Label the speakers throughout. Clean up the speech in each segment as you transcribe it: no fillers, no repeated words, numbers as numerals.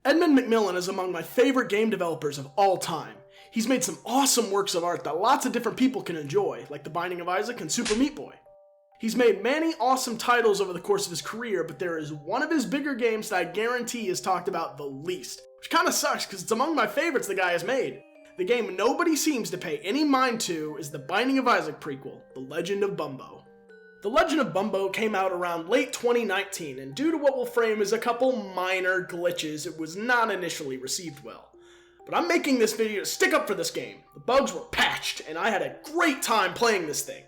Speaker 1: Edmund McMillen is among my favorite game developers of all time. He's made some awesome works of art that lots of different people can enjoy, like The Binding of Isaac and Super Meat Boy. He's made many awesome titles over the course of his career, but there is one of his bigger games that I guarantee is talked about the least, which kinda sucks because it's among my favorites the guy has made. The game nobody seems to pay any mind to is the Binding of Isaac prequel, The Legend of Bumbo. The Legend of Bumbo came out around late 2019, and due to what we'll frame as a couple minor glitches, it was not initially received well. But I'm making this video to stick up for this game. The bugs were patched, and I had a great time playing this thing.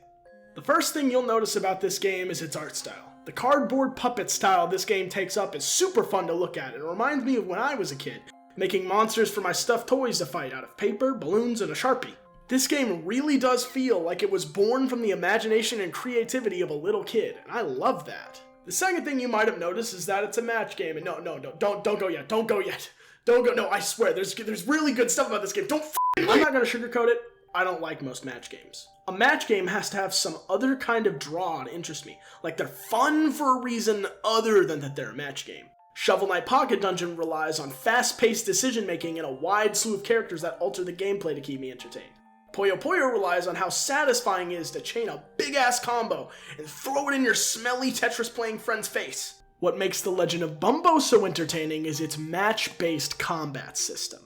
Speaker 1: The first thing you'll notice about this game is its art style. The cardboard puppet style this game takes up is super fun to look at, and it reminds me of when I was a kid, making monsters for my stuffed toys to fight out of paper, balloons, and a Sharpie. This game really does feel like it was born from the imagination and creativity of a little kid, and I love that. The second thing you might have noticed is that it's a match game, and no, don't go yet, don't go yet. Don't go, no, I swear, there's really good stuff about this game, I'm not gonna sugarcoat it, I don't like most match games. A match game has to have some other kind of draw to interest me, like they're fun for a reason other than that they're a match game. Shovel Knight Pocket Dungeon relies on fast-paced decision-making and a wide slew of characters that alter the gameplay to keep me entertained. Puyo Puyo relies on how satisfying it is to chain a big-ass combo and throw it in your smelly Tetris-playing friend's face. What makes The Legend of Bumbo so entertaining is its match-based combat system.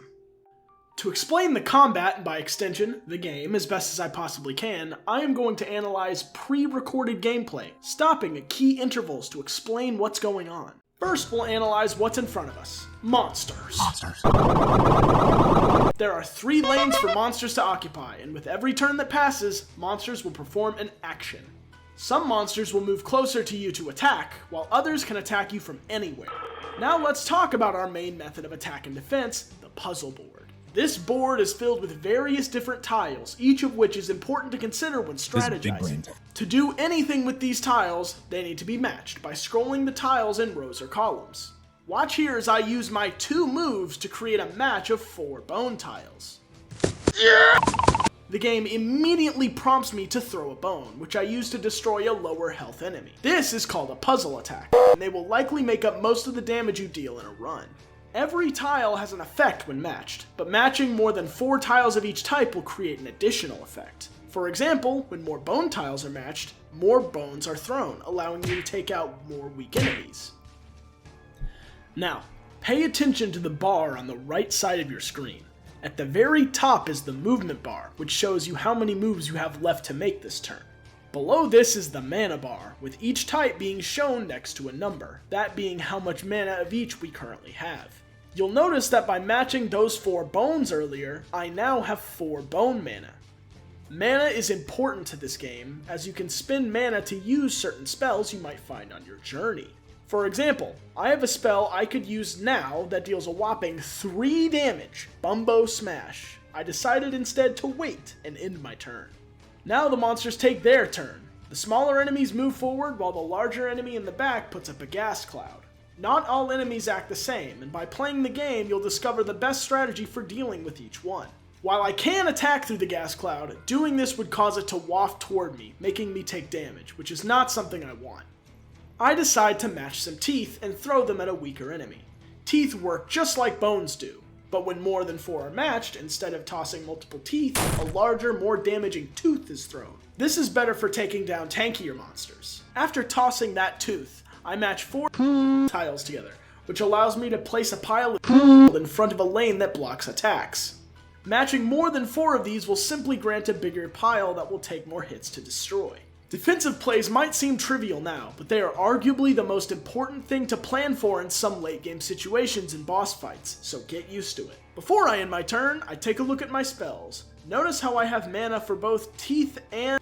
Speaker 1: To explain the combat, and by extension, the game, as best as I possibly can, I am going to analyze pre-recorded gameplay, stopping at key intervals to explain what's going on. First, we'll analyze what's in front of us. Monsters. There are 3 lanes for monsters to occupy, and with every turn that passes, monsters will perform an action. Some monsters will move closer to you to attack, while others can attack you from anywhere. Now let's talk about our main method of attack and defense, the puzzle board. This board is filled with various different tiles, each of which is important to consider when strategizing. To do anything with these tiles, they need to be matched by scrolling the tiles in rows or columns. Watch here as I use my 2 moves to create a match of 4 bone tiles. The game immediately prompts me to throw a bone, which I use to destroy a lower health enemy. This is called a puzzle attack, and they will likely make up most of the damage you deal in a run. Every tile has an effect when matched, but matching more than 4 tiles of each type will create an additional effect. For example, when more bone tiles are matched, more bones are thrown, allowing you to take out more weak enemies. Now, pay attention to the bar on the right side of your screen. At the very top is the movement bar, which shows you how many moves you have left to make this turn. Below this is the mana bar, with each type being shown next to a number, that being how much mana of each we currently have. You'll notice that by matching those 4 bones earlier, I now have 4 bone mana. Mana is important to this game, as you can spend mana to use certain spells you might find on your journey. For example, I have a spell I could use now that deals a whopping 3 damage, Bumbo Smash. I decided instead to wait and end my turn. Now the monsters take their turn. The smaller enemies move forward while the larger enemy in the back puts up a gas cloud. Not all enemies act the same, and by playing the game you'll discover the best strategy for dealing with each one. While I can attack through the gas cloud, doing this would cause it to waft toward me, making me take damage, which is not something I want. I decide to match some teeth and throw them at a weaker enemy. Teeth work just like bones do, but when more than 4 are matched, instead of tossing multiple teeth, a larger, more damaging tooth is thrown. This is better for taking down tankier monsters. After tossing that tooth, I match 4 tiles together, which allows me to place a pile of in front of a lane that blocks attacks. Matching more than 4 of these will simply grant a bigger pile that will take more hits to destroy. Defensive plays might seem trivial now, but they are arguably the most important thing to plan for in some late game situations and boss fights, so get used to it. Before I end my turn, I take a look at my spells. Notice how I have mana for both teeth and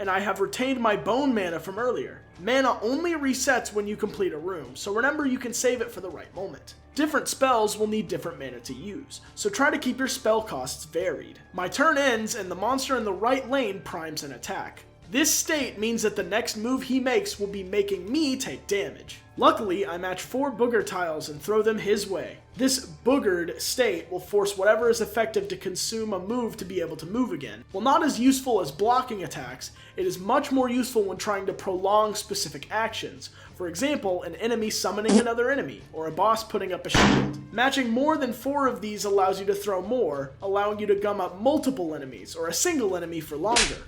Speaker 1: I have retained my bone mana from earlier. Mana only resets when you complete a room, so remember you can save it for the right moment. Different spells will need different mana to use, so try to keep your spell costs varied. My turn ends and the monster in the right lane primes an attack. This state means that the next move he makes will be making me take damage. Luckily, I match 4 booger tiles and throw them his way. This boogered state will force whatever is effective to consume a move to be able to move again. While not as useful as blocking attacks, it is much more useful when trying to prolong specific actions. For example, an enemy summoning another enemy, or a boss putting up a shield. Matching more than 4 of these allows you to throw more, allowing you to gum up multiple enemies, or a single enemy for longer.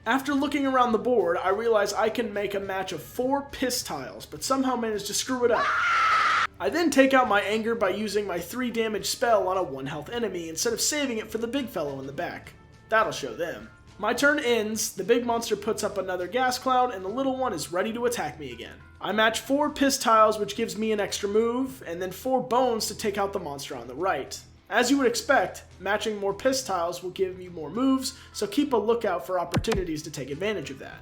Speaker 1: After looking around the board, I realize I can make a match of 4 piss tiles, but somehow manage to screw it up. I then take out my anger by using my 3 damage spell on a 1 health enemy instead of saving it for the big fellow in the back. That'll show them. My turn ends, the big monster puts up another gas cloud, and the little one is ready to attack me again. I match 4 piss tiles, which gives me an extra move, and then 4 bones to take out the monster on the right. As you would expect, matching more piss tiles will give you more moves, so keep a lookout for opportunities to take advantage of that.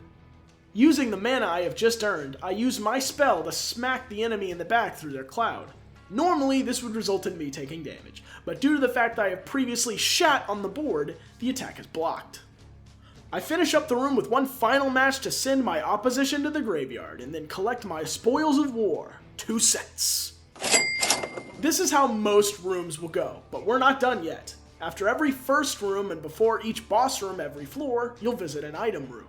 Speaker 1: Using the mana I have just earned, I use my spell to smack the enemy in the back through their cloud. Normally, this would result in me taking damage, but due to the fact that I have previously shat on the board, the attack is blocked. I finish up the room with one final match to send my opposition to the graveyard, and then collect my spoils of war, 2 sets. This is how most rooms will go, but we're not done yet. After every first room and before each boss room every floor, you'll visit an item room.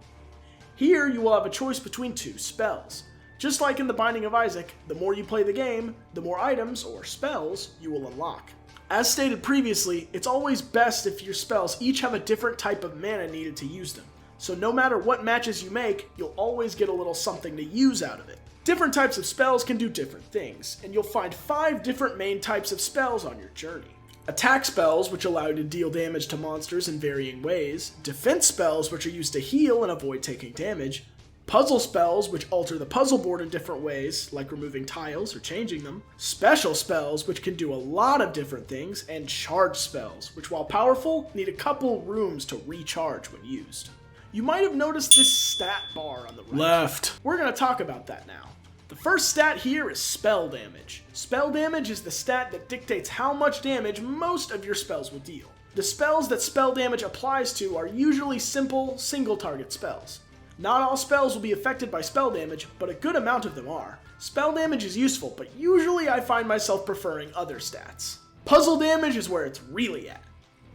Speaker 1: Here you will have a choice between 2 spells. Just like in The Binding of Isaac, the more you play the game, the more items, or spells, you will unlock. As stated previously, it's always best if your spells each have a different type of mana needed to use them. So no matter what matches you make, you'll always get a little something to use out of it. Different types of spells can do different things, and you'll find 5 different main types of spells on your journey. Attack spells, which allow you to deal damage to monsters in varying ways. Defense spells, which are used to heal and avoid taking damage. Puzzle spells, which alter the puzzle board in different ways, like removing tiles or changing them. Special spells, which can do a lot of different things. And charge spells, which while powerful, need a couple rooms to recharge when used. You might have noticed this stat bar on the right. Left. We're going to talk about that now. The first stat here is spell damage. Spell damage is the stat that dictates how much damage most of your spells will deal. The spells that spell damage applies to are usually simple, single-target spells. Not all spells will be affected by spell damage, but a good amount of them are. Spell damage is useful, but usually I find myself preferring other stats. Puzzle damage is where it's really at.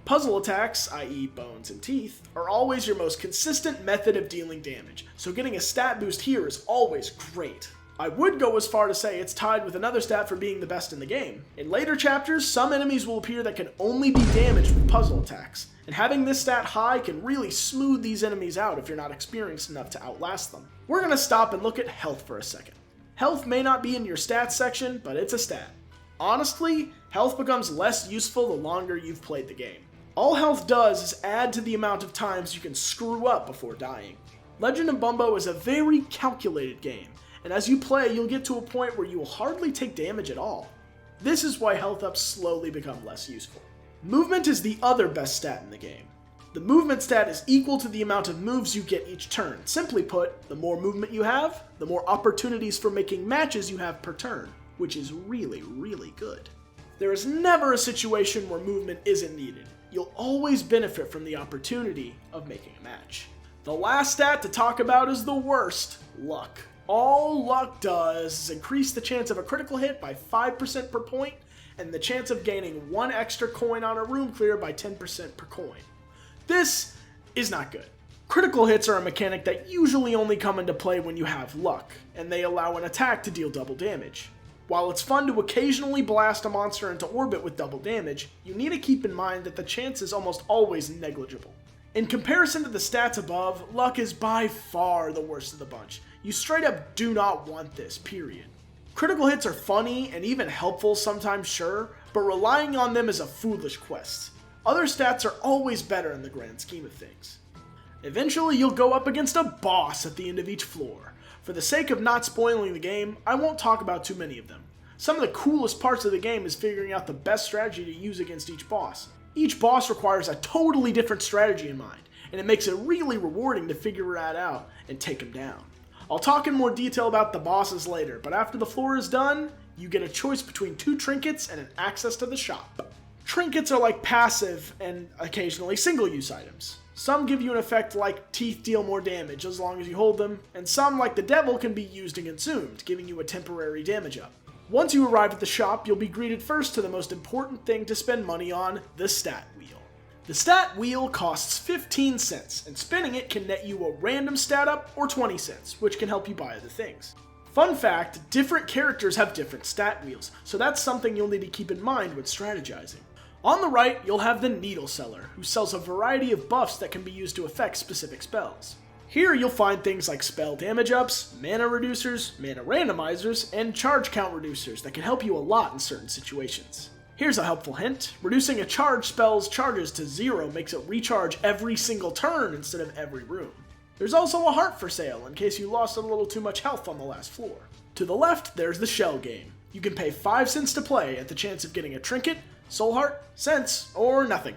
Speaker 1: Puzzle attacks, i.e. bones and teeth, are always your most consistent method of dealing damage, so getting a stat boost here is always great. I would go as far to say it's tied with another stat for being the best in the game. In later chapters, some enemies will appear that can only be damaged with puzzle attacks, and having this stat high can really smooth these enemies out if you're not experienced enough to outlast them. We're going to stop and look at health for a second. Health may not be in your stats section, but it's a stat. Honestly, health becomes less useful the longer you've played the game. All health does is add to the amount of times you can screw up before dying. Legend of Bumbo is a very calculated game, and as you play, you'll get to a point where you will hardly take damage at all. This is why health ups slowly become less useful. Movement is the other best stat in the game. The movement stat is equal to the amount of moves you get each turn. Simply put, the more movement you have, the more opportunities for making matches you have per turn, which is really, really good. There is never a situation where movement isn't needed. You'll always benefit from the opportunity of making a match. The last stat to talk about is the worst, luck. All luck does is increase the chance of a critical hit by 5% per point, and the chance of gaining 1 extra coin on a room clear by 10% per coin. This is not good. Critical hits are a mechanic that usually only come into play when you have luck, and they allow an attack to deal double damage. While it's fun to occasionally blast a monster into orbit with double damage, you need to keep in mind that the chance is almost always negligible. In comparison to the stats above, luck is by far the worst of the bunch. You straight up do not want this, period. Critical hits are funny and even helpful sometimes, sure, but relying on them is a foolish quest. Other stats are always better in the grand scheme of things. Eventually you'll go up against a boss at the end of each floor. For the sake of not spoiling the game, I won't talk about too many of them. Some of the coolest parts of the game is figuring out the best strategy to use against each boss. Each boss requires a totally different strategy in mind, and it makes it really rewarding to figure that out and take them down. I'll talk in more detail about the bosses later, but after the floor is done, you get a choice between 2 trinkets and an access to the shop. Trinkets are like passive and occasionally single-use items. Some give you an effect like Teeth deal more damage as long as you hold them, and some, like the Devil, can be used and consumed, giving you a temporary damage up. Once you arrive at the shop, you'll be greeted first to the most important thing to spend money on, the stat wheel. The stat wheel costs 15 cents, and spinning it can net you a random stat up or 20 cents, which can help you buy other things. Fun fact, different characters have different stat wheels, so that's something you'll need to keep in mind when strategizing. On the right, you'll have the Needle Seller, who sells a variety of buffs that can be used to affect specific spells. Here you'll find things like spell damage ups, mana reducers, mana randomizers, and charge count reducers that can help you a lot in certain situations. Here's a helpful hint, reducing a charge spell's charges to 0 makes it recharge every single turn instead of every room. There's also a heart for sale in case you lost a little too much health on the last floor. To the left, there's the shell game. You can pay 5 cents to play at the chance of getting a trinket, soul heart, cents, or nothing.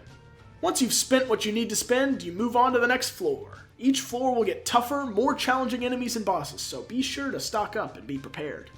Speaker 1: Once you've spent what you need to spend, you move on to the next floor. Each floor will get tougher, more challenging enemies and bosses, so be sure to stock up and be prepared.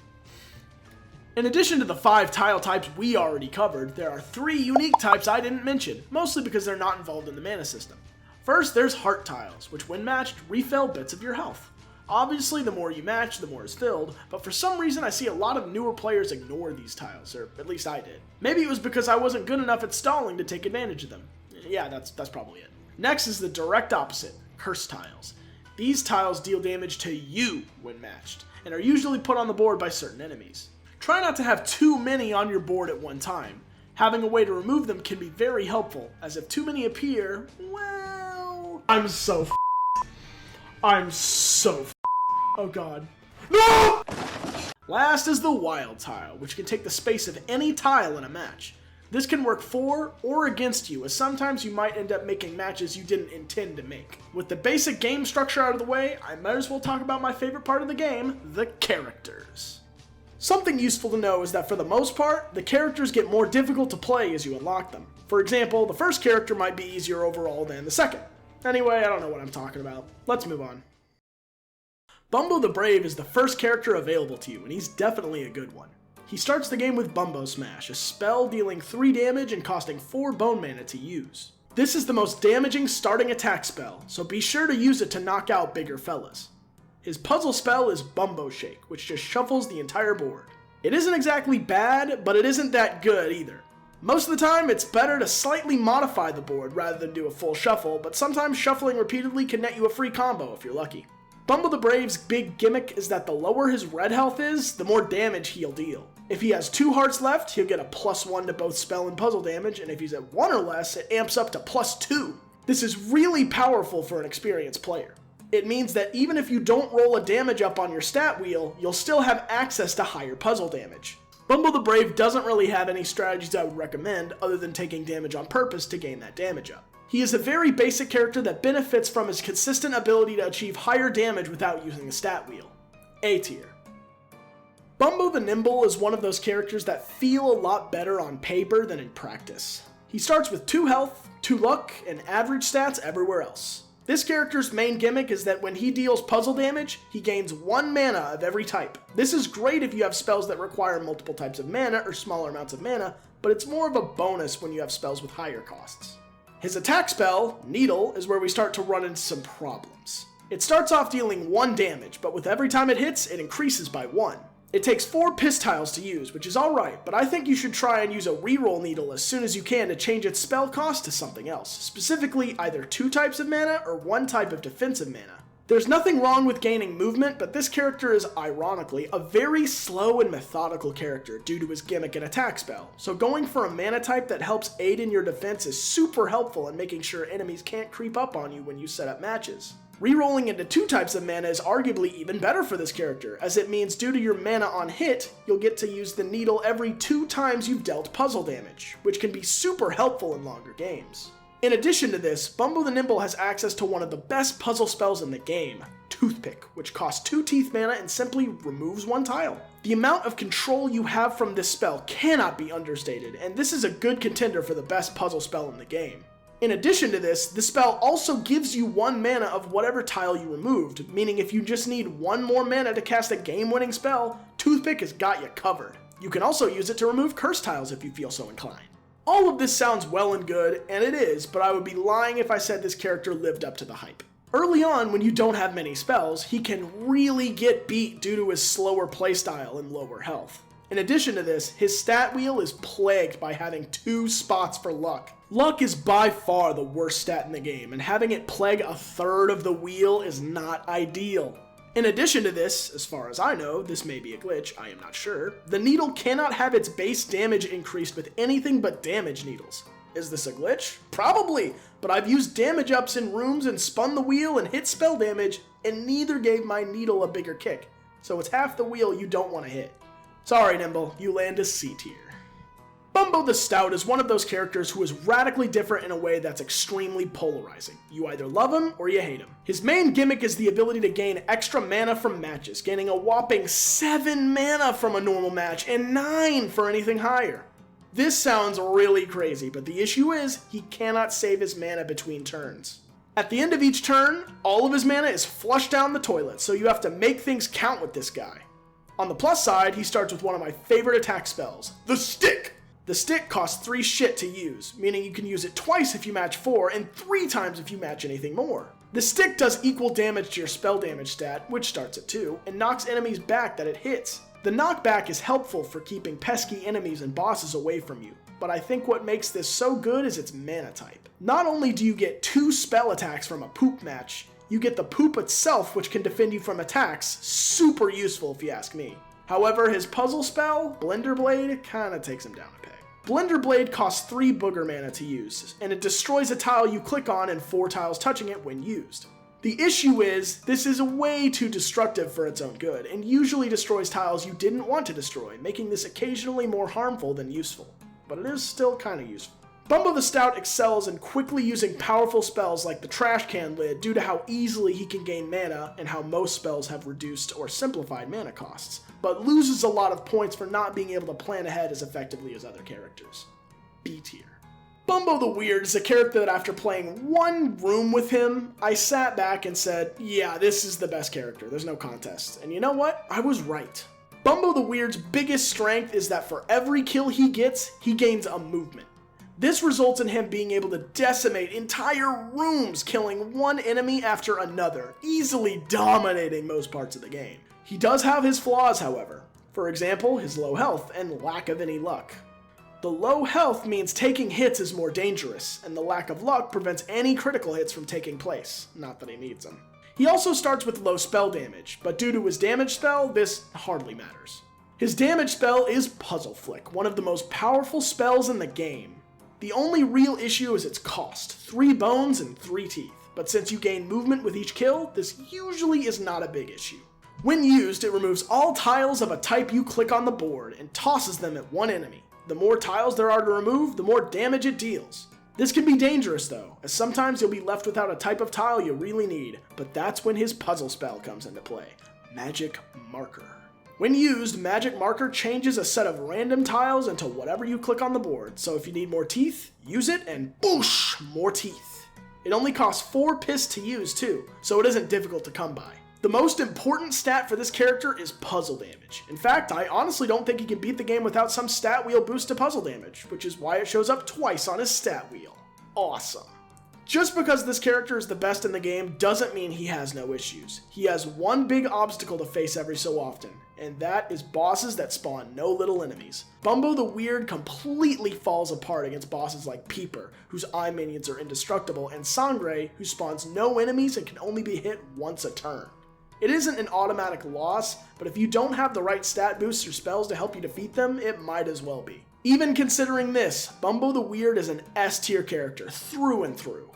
Speaker 1: In addition to the 5 tile types we already covered, there are 3 unique types I didn't mention, mostly because they're not involved in the mana system. First, there's heart tiles, which when matched, refill bits of your health. Obviously, the more you match, the more is filled, but for some reason I see a lot of newer players ignore these tiles, or at least I did. Maybe it was because I wasn't good enough at stalling to take advantage of them. Yeah, that's probably it. Next is the direct opposite, curse tiles. These tiles deal damage to you when matched, and are usually put on the board by certain enemies. Try not to have too many on your board at one time. Having a way to remove them can be very helpful, as if too many appear, well... I'm so oh god. No! Last is the wild tile, which can take the space of any tile in a match. This can work for or against you, as sometimes you might end up making matches you didn't intend to make. With the basic game structure out of the way, I might as well talk about my favorite part of the game, the characters. Something useful to know is that for the most part, the characters get more difficult to play as you unlock them. For example, the first character might be easier overall than the second. Anyway, I don't know what I'm talking about. Let's move on. Bumbo the Brave is the first character available to you, and he's definitely a good one. He starts the game with Bumbo Smash, a spell dealing 3 damage and costing 4 bone mana to use. This is the most damaging starting attack spell, so be sure to use it to knock out bigger fellas. His puzzle spell is Bumbo Shake, which just shuffles the entire board. It isn't exactly bad, but it isn't that good either. Most of the time, it's better to slightly modify the board rather than do a full shuffle, but sometimes shuffling repeatedly can net you a free combo if you're lucky. Bumbo the Brave's big gimmick is that the lower his red health is, the more damage he'll deal. If he has 2 hearts left, he'll get a +1 to both spell and puzzle damage, and if he's at 1 or less, it amps up to +2. This is really powerful for an experienced player. It means that even if you don't roll a damage up on your stat wheel, you'll still have access to higher puzzle damage. Bumbo the Brave doesn't really have any strategies I would recommend other than taking damage on purpose to gain that damage up. He is a very basic character that benefits from his consistent ability to achieve higher damage without using a stat wheel. A tier. Bumbo the Nimble is one of those characters that feel a lot better on paper than in practice. He starts with 2 health, 2 luck, and average stats everywhere else. This character's main gimmick is that when he deals puzzle damage, he gains 1 mana of every type. This is great if you have spells that require multiple types of mana or smaller amounts of mana, but it's more of a bonus when you have spells with higher costs. His attack spell, Needle, is where we start to run into some problems. It starts off dealing 1 damage, but with every time it hits, it increases by 1. It takes 4 piss tiles to use, which is alright, but I think you should try and use a reroll needle as soon as you can to change its spell cost to something else, specifically either 2 types of mana or 1 type of defensive mana. There's nothing wrong with gaining movement, but this character is, ironically, a very slow and methodical character due to his gimmick and attack spell, so going for a mana type that helps aid in your defense is super helpful in making sure enemies can't creep up on you when you set up matches. Rerolling into 2 types of mana is arguably even better for this character, as it means due to your mana on hit, you'll get to use the needle every 2 times you've dealt puzzle damage, which can be super helpful in longer games. In addition to this, Bumbo the Nimble has access to one of the best puzzle spells in the game, Toothpick, which costs 2 teeth mana and simply removes 1 tile. The amount of control you have from this spell cannot be understated, and this is a good contender for the best puzzle spell in the game. In addition to this, the spell also gives you 1 mana of whatever tile you removed, meaning if you just need 1 more mana to cast a game-winning spell, Toothpick has got you covered. You can also use it to remove curse tiles if you feel so inclined. All of this sounds well and good, and it is, but I would be lying if I said this character lived up to the hype. Early on, when you don't have many spells, he can really get beat due to his slower playstyle and lower health. In addition to this, his stat wheel is plagued by having 2 spots for luck. Luck is by far the worst stat in the game, and having it plague a third of the wheel is not ideal. In addition to this, as far as I know, this may be a glitch, I am not sure, the needle cannot have its base damage increased with anything but damage needles. Is this a glitch? Probably, but I've used damage ups in rooms and spun the wheel and hit spell damage, and neither gave my needle a bigger kick. So it's half the wheel you don't want to hit. Sorry, Nimble, you land a C tier. Bumbo the Stout is one of those characters who is radically different in a way that's extremely polarizing. You either love him or you hate him. His main gimmick is the ability to gain extra mana from matches, gaining a whopping 7 mana from a normal match and 9 for anything higher. This sounds really crazy, but the issue is he cannot save his mana between turns. At the end of each turn, all of his mana is flushed down the toilet, so you have to make things count with this guy. On the plus side, he starts with one of my favorite attack spells, the Stick! The Stick costs 3 shit to use, meaning you can use it twice if you match 4 and 3 times if you match anything more. The Stick does equal damage to your spell damage stat, which starts at 2, and knocks enemies back that it hits. The knockback is helpful for keeping pesky enemies and bosses away from you, but I think what makes this so good is its mana type. Not only do you get 2 spell attacks from a poop match, you get the poop itself, which can defend you from attacks. Super useful if you ask me. However, his puzzle spell, Blender Blade, kinda takes him down a peg. Blender Blade costs 3 booger mana to use, and it destroys a tile you click on and 4 tiles touching it when used. The issue is, this is way too destructive for its own good, and usually destroys tiles you didn't want to destroy, making this occasionally more harmful than useful. But it is still kinda useful. Bumbo the Stout excels in quickly using powerful spells like the trash can lid due to how easily he can gain mana and how most spells have reduced or simplified mana costs, but loses a lot of points for not being able to plan ahead as effectively as other characters. B tier. Bumbo the Weird is a character that after playing 1 room with him, I sat back and said, yeah, this is the best character, there's no contest. And you know what? I was right. Bumbo the Weird's biggest strength is that for every kill he gets, he gains a movement. This results in him being able to decimate entire rooms, killing one enemy after another, easily dominating most parts of the game. He does have his flaws, however. For example, his low health and lack of any luck. The low health means taking hits is more dangerous, and the lack of luck prevents any critical hits from taking place. Not that he needs them. He also starts with low spell damage, but due to his damage spell, this hardly matters. His damage spell is Puzzle Flick, one of the most powerful spells in the game. The only real issue is its cost, 3 bones and 3 teeth, but since you gain movement with each kill, this usually is not a big issue. When used, it removes all tiles of a type you click on the board and tosses them at one enemy. The more tiles there are to remove, the more damage it deals. This can be dangerous though, as sometimes you'll be left without a type of tile you really need, but that's when his puzzle spell comes into play, Magic Marker. When used, Magic Marker changes a set of random tiles into whatever you click on the board, so if you need more teeth, use it and boosh, more teeth. It only costs 4 piss to use too, so it isn't difficult to come by. The most important stat for this character is puzzle damage. In fact, I honestly don't think he can beat the game without some stat wheel boost to puzzle damage, which is why it shows up twice on his stat wheel. Awesome. Just because this character is the best in the game doesn't mean he has no issues. He has one big obstacle to face every so often, and that is bosses that spawn no little enemies. Bumbo the Weird completely falls apart against bosses like Peeper, whose eye minions are indestructible, and Sangre, who spawns no enemies and can only be hit once a turn. It isn't an automatic loss, but if you don't have the right stat boosts or spells to help you defeat them, it might as well be. Even considering this, Bumbo the Weird is an S tier character through and through.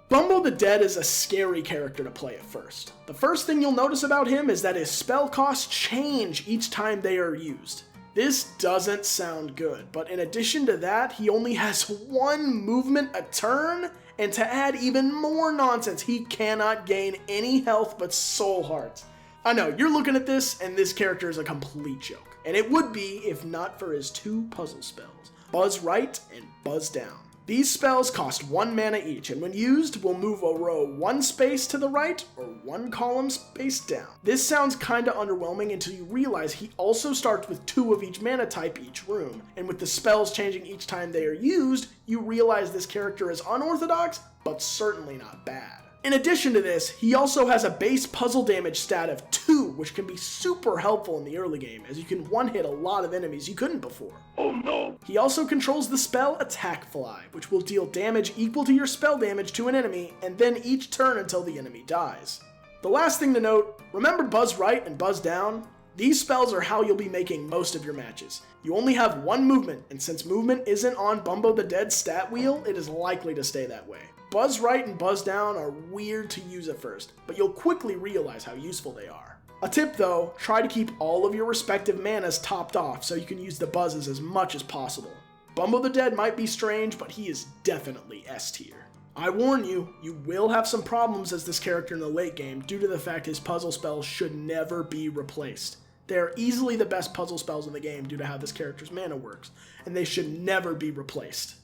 Speaker 1: Bumbo the Dead is a scary character to play at first. The first thing you'll notice about him is that his spell costs change each time they are used. This doesn't sound good, but in addition to that, he only has 1 movement a turn, and to add even more nonsense, he cannot gain any health but soul hearts. I know, you're looking at this, and this character is a complete joke, and it would be if not for his 2 puzzle spells, Buzz Right and Buzz Down. These spells cost 1 mana each, and when used, will move a row 1 space to the right or 1 column space down. This sounds kinda underwhelming until you realize he also starts with 2 of each mana type each room, and with the spells changing each time they are used, you realize this character is unorthodox, but certainly not bad. In addition to this, he also has a base puzzle damage stat of 2, which can be super helpful in the early game, as you can one-hit a lot of enemies you couldn't before. Oh no! He also controls the spell Attack Fly, which will deal damage equal to your spell damage to an enemy, and then each turn until the enemy dies. The last thing to note, remember Buzz Right and Buzz Down? These spells are how you'll be making most of your matches. You only have 1 movement, and since movement isn't on Bumbo the Dead's stat wheel, it is likely to stay that way. Buzz Right and Buzz Down are weird to use at first, but you'll quickly realize how useful they are. A tip though, try to keep all of your respective manas topped off so you can use the buzzes as much as possible. Bumbo the Dead might be strange, but he is definitely S tier. I warn you, you will have some problems as this character in the late game due to the fact his puzzle spells should never be replaced. They are easily the best puzzle spells in the game due to how this character's mana works, and they should never be replaced.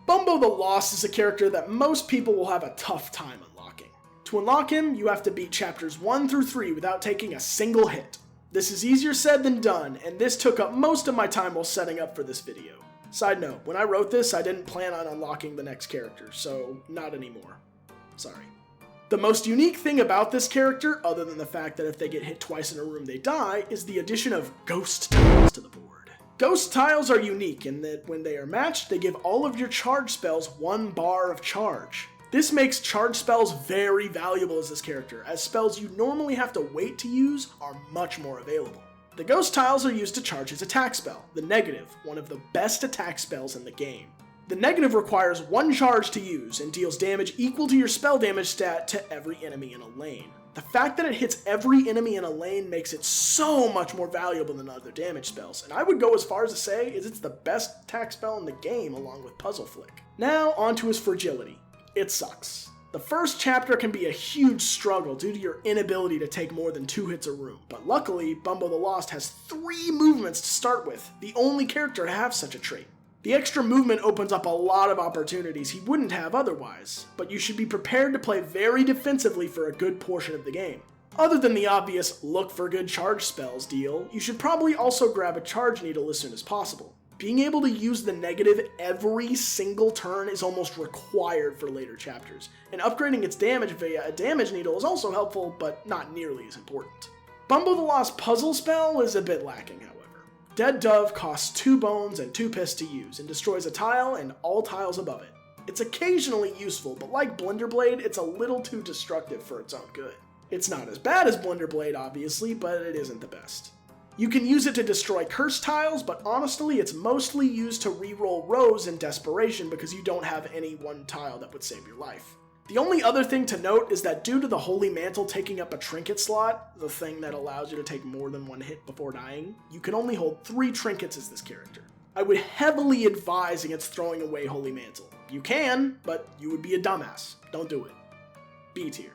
Speaker 1: Bumbo the Lost is a character that most people will have a tough time unlocking. To unlock him, you have to beat chapters 1 through 3 without taking a single hit. This is easier said than done, and this took up most of my time while setting up for this video. Side note, when I wrote this, I didn't plan on unlocking the next character, so not anymore. Sorry. The most unique thing about this character, other than the fact that if they get hit twice in a room they die, is the addition of ghost tiles to the board. Ghost tiles are unique in that when they are matched, they give all of your charge spells 1 bar of charge. This makes charge spells very valuable as this character, as spells you normally have to wait to use are much more available. The ghost tiles are used to charge his attack spell, the Negative, one of the best attack spells in the game. The Negative requires 1 charge to use and deals damage equal to your spell damage stat to every enemy in a lane. The fact that it hits every enemy in a lane makes it so much more valuable than other damage spells, and I would go as far as to say it's the best attack spell in the game along with Puzzle Flick. Now onto his fragility. It sucks. The first chapter can be a huge struggle due to your inability to take more than 2 hits a room, but luckily Bumbo the Lost has 3 movements to start with, the only character to have such a trait. The extra movement opens up a lot of opportunities he wouldn't have otherwise, but you should be prepared to play very defensively for a good portion of the game. Other than the obvious look for good charge spells deal, you should probably also grab a charge needle as soon as possible. Being able to use the Negative every single turn is almost required for later chapters, and upgrading its damage via a damage needle is also helpful, but not nearly as important. Bumbo the Lost puzzle spell is a bit lacking, however. Dead Dove costs 2 bones and 2 piss to use, and destroys a tile and all tiles above it. It's occasionally useful, but like Blender Blade, it's a little too destructive for its own good. It's not as bad as Blender Blade, obviously, but it isn't the best. You can use it to destroy curse tiles, but honestly, it's mostly used to reroll rows in desperation because you don't have any one tile that would save your life. The only other thing to note is that due to the Holy Mantle taking up a trinket slot, the thing that allows you to take more than 1 hit before dying, you can only hold 3 trinkets as this character. I would heavily advise against throwing away Holy Mantle. You can, but you would be a dumbass. Don't do it. B tier.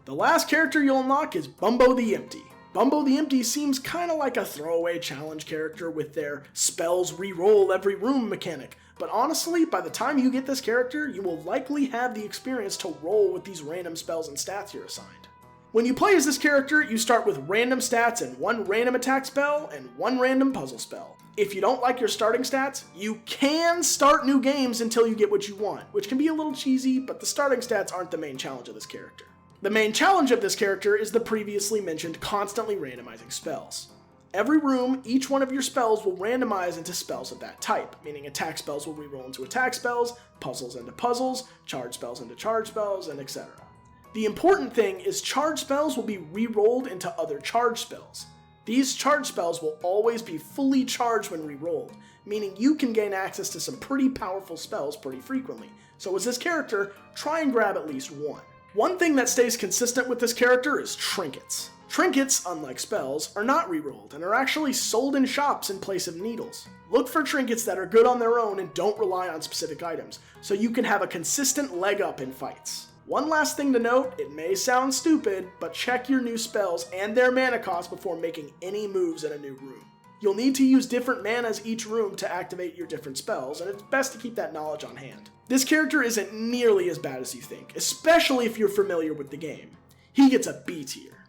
Speaker 1: The last character you'll unlock is Bumbo the Empty. Bumbo the Empty seems kinda like a throwaway challenge character with their spells re-roll every room mechanic, but honestly, by the time you get this character, you will likely have the experience to roll with these random spells and stats you're assigned. When you play as this character, you start with random stats and 1 random attack spell and 1 random puzzle spell. If you don't like your starting stats, you can start new games until you get what you want, which can be a little cheesy, but the starting stats aren't the main challenge of this character. The main challenge of this character is the previously mentioned constantly randomizing spells. Every room, each one of your spells will randomize into spells of that type, meaning attack spells will reroll into attack spells, puzzles into puzzles, charge spells into charge spells, and etc. The important thing is charge spells will be rerolled into other charge spells. These charge spells will always be fully charged when rerolled, meaning you can gain access to some pretty powerful spells pretty frequently, so as this character, try and grab at least 1. One thing that stays consistent with this character is trinkets. Trinkets, unlike spells, are not rerolled and are actually sold in shops in place of needles. Look for trinkets that are good on their own and don't rely on specific items, so you can have a consistent leg up in fights. One last thing to note, it may sound stupid, but check your new spells and their mana cost before making any moves in a new room. You'll need to use different manas each room to activate your different spells, and it's best to keep that knowledge on hand. This character isn't nearly as bad as you think, especially if you're familiar with the game. He gets a B tier.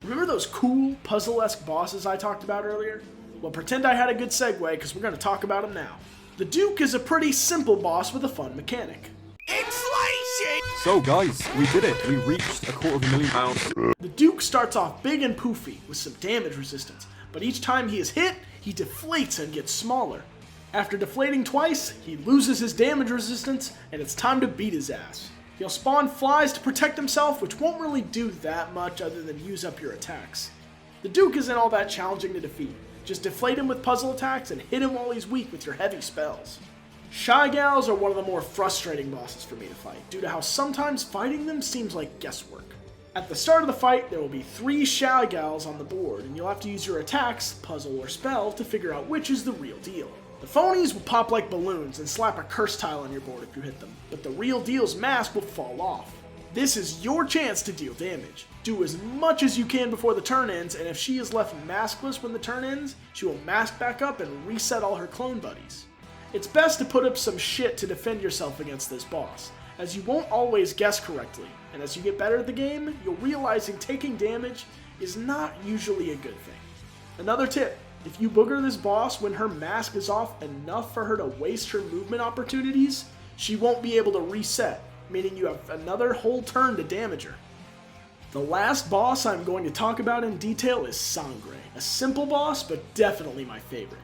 Speaker 1: Remember those cool, puzzle-esque bosses I talked about earlier? Well, pretend I had a good segue, because we're going to talk about him now. The Duke is a pretty simple boss with a fun mechanic.
Speaker 2: Inflation!
Speaker 3: So guys, we did it. We reached £250,000.
Speaker 1: The Duke starts off big and poofy with some damage resistance, but each time he is hit, he deflates and gets smaller. After deflating twice, he loses his damage resistance, and it's time to beat his ass. He'll spawn flies to protect himself, which won't really do that much other than use up your attacks. The Duke isn't all that challenging to defeat. Just deflate him with puzzle attacks and hit him while he's weak with your heavy spells. Shy Gals are one of the more frustrating bosses for me to fight, due to how sometimes fighting them seems like guesswork. At the start of the fight, there will be 3 Shy Gals on the board, and you'll have to use your attacks, puzzle, or spell to figure out which is the real deal. The phonies will pop like balloons and slap a curse tile on your board if you hit them, but the real deal's mask will fall off. This is your chance to deal damage. Do as much as you can before the turn ends, and if she is left maskless when the turn ends, she will mask back up and reset all her clone buddies. It's best to put up some shit to defend yourself against this boss, as you won't always guess correctly, and as you get better at the game, you'll realize taking damage is not usually a good thing. Another tip, if you booger this boss when her mask is off enough for her to waste her movement opportunities, she won't be able to reset, meaning you have another whole turn to damage her. The last boss I'm going to talk about in detail is Sangre, a simple boss, but definitely my favorite.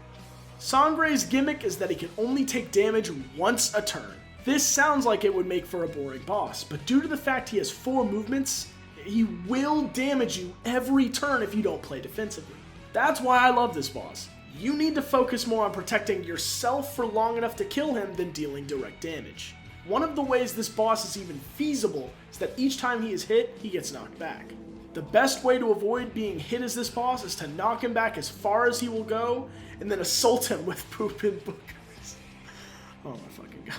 Speaker 1: Sangre's gimmick is that he can only take damage once a turn. This sounds like it would make for a boring boss, but due to the fact he has 4 movements, he will damage you every turn if you don't play defensively. That's why I love this boss. You need to focus more on protecting yourself for long enough to kill him than dealing direct damage. One of the ways this boss is even feasible is that each time he is hit, he gets knocked back. The best way to avoid being hit as this boss is to knock him back as far as he will go, and then assault him with poop and boogers. Oh my fucking god.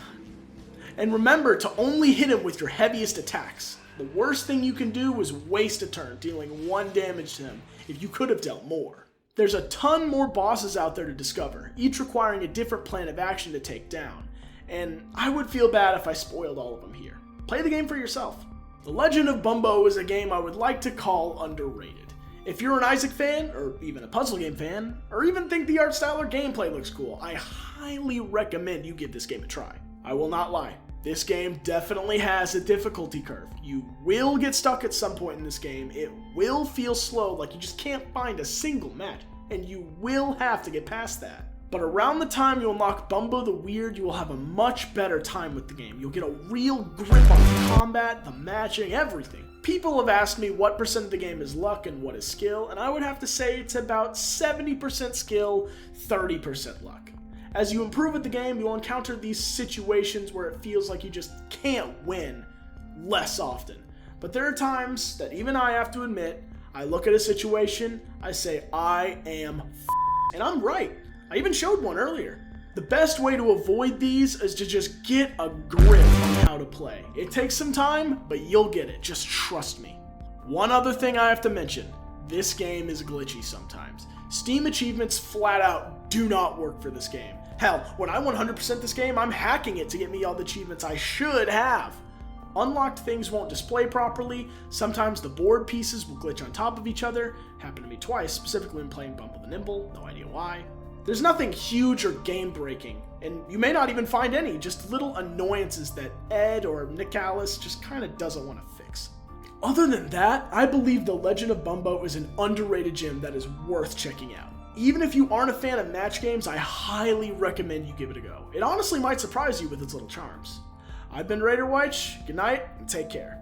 Speaker 1: And remember to only hit him with your heaviest attacks. The worst thing you can do is waste a turn dealing 1 damage to him if you could have dealt more. There's a ton more bosses out there to discover, each requiring a different plan of action to take down, and I would feel bad if I spoiled all of them here. Play the game for yourself. The Legend of Bumbo is a game I would like to call underrated. If you're an Isaac fan, or even a puzzle game fan, or even think the art style or gameplay looks cool, I highly recommend you give this game a try. I will not lie, this game definitely has a difficulty curve. You will get stuck at some point in this game, it will feel slow like you just can't find a single match, and you will have to get past that. But around the time you unlock Bumbo the Weird, you will have a much better time with the game. You'll get a real grip on the combat, the matching, everything. People have asked me what % of the game is luck and what is skill, and I would have to say it's about 70% skill, 30% luck. As you improve at the game, you'll encounter these situations where it feels like you just can't win less often. But there are times that even I have to admit, I look at a situation, I say, I am and I'm right. I even showed one earlier. The best way to avoid these is to just get a grip on how to play. It takes some time, but you'll get it, just trust me. One other thing I have to mention, this game is glitchy sometimes. Steam achievements flat out do not work for this game. Hell, when I 100% this game, I'm hacking it to get me all the achievements I should have. Unlocked things won't display properly, sometimes the board pieces will glitch on top of each other, happened to me twice, specifically when playing Bumbo the Nimble, no idea why. There's nothing huge or game-breaking, and you may not even find any, just little annoyances that Ed or Nicholas just kinda doesn't want to fix. Other than that, I believe The Legend of Bumbo is an underrated gem that is worth checking out. Even if you aren't a fan of match games, I highly recommend you give it a go. It honestly might surprise you with its little charms. I've been Raider Weich, good night, and take care.